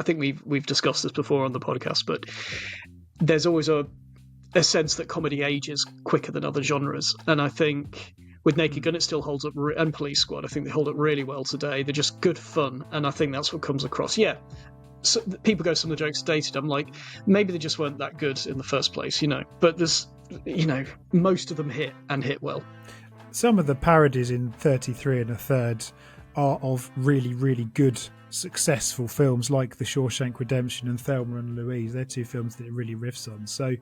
I think we've discussed this before on the podcast, but there's always a sense that comedy ages quicker than other genres, and I think with Naked Gun it still holds up, and Police Squad, I think they hold up really well today. They're just good fun, and I think that's what comes across. Yeah, so people go, some of the jokes dated. I'm like, maybe they just weren't that good in the first place, but there's, most of them hit well. Some of the parodies in 33 and a Third are of really, really good, successful films like The Shawshank Redemption and Thelma and Louise. They're two films that it really riffs on. So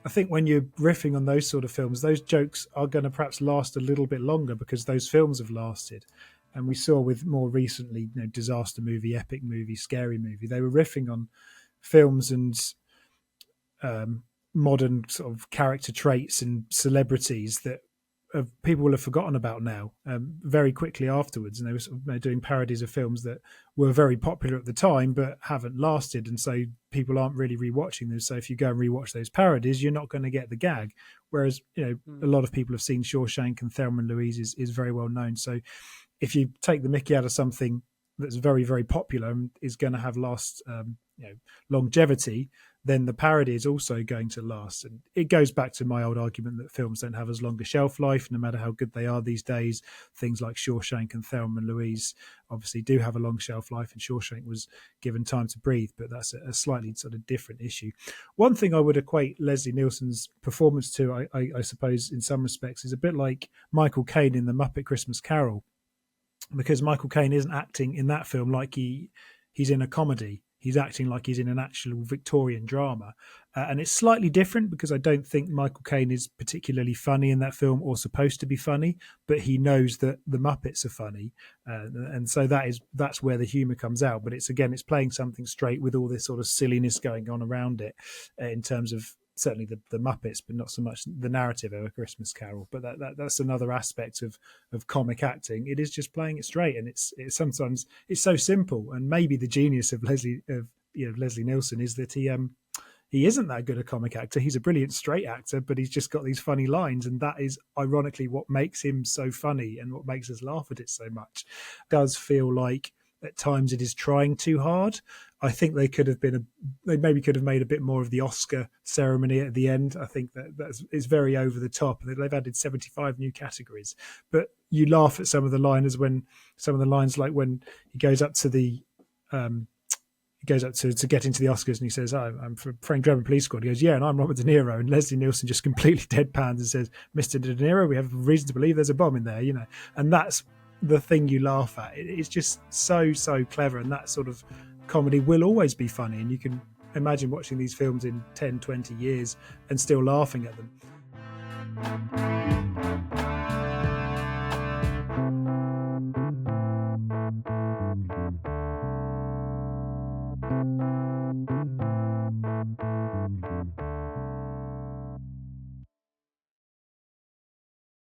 I think when you're riffing on those sort of films, those jokes are going to perhaps last a little bit longer because those films have lasted. And we saw with more recently, disaster movie, epic movie, scary movie, they were riffing on films and modern sort of character traits and celebrities that people will have forgotten about now very quickly afterwards. And they were sort of, doing parodies of films that were very popular at the time but haven't lasted, and so people aren't really rewatching them. So if you go and rewatch those parodies, you're not going to get the gag. Whereas a lot of people have seen Shawshank, and Thelma and Louise is very well known. So if you take the mickey out of something that's very, very popular and is going to have longevity, then the parody is also going to last. And it goes back to my old argument that films don't have as long a shelf life, no matter how good they are these days. Things like Shawshank and Thelma and Louise obviously do have a long shelf life, and Shawshank was given time to breathe, but that's a slightly sort of different issue. One thing I would equate Leslie Nielsen's performance to, I suppose, in some respects, is a bit like Michael Caine in The Muppet Christmas Carol, because Michael Caine isn't acting in that film like he's in a comedy. He's acting like he's in an actual Victorian drama. And it's slightly different because I don't think Michael Caine is particularly funny in that film or supposed to be funny, but he knows that the Muppets are funny. And so that's where the humour comes out. But it's playing something straight with all this sort of silliness going on around it in terms of certainly the Muppets, but not so much the narrative of A Christmas Carol. But that's another aspect of comic acting. It is just playing it straight, and it's sometimes it's so simple. And maybe the genius of Leslie Nielsen is that he isn't that good a comic actor. He's a brilliant straight actor, but he's just got these funny lines, and that is ironically what makes him so funny and what makes us laugh at it so much. It does feel like at times it is trying too hard. I think they maybe could have made a bit more of the Oscar ceremony at the end. I think that's very over the top. They've added 75 new categories, but you laugh at some of the lines like when he goes up to the to get into the Oscars and he says, I'm from Frank Drebin Police Squad. He goes, yeah, and I'm Robert De Niro. And Leslie Nielsen just completely deadpans and says, Mr. De Niro, we have reason to believe there's a bomb in there, and that's the thing you laugh at. It's just so clever, and that sort of comedy will always be funny, and you can imagine watching these films in 10-20 years and still laughing at them.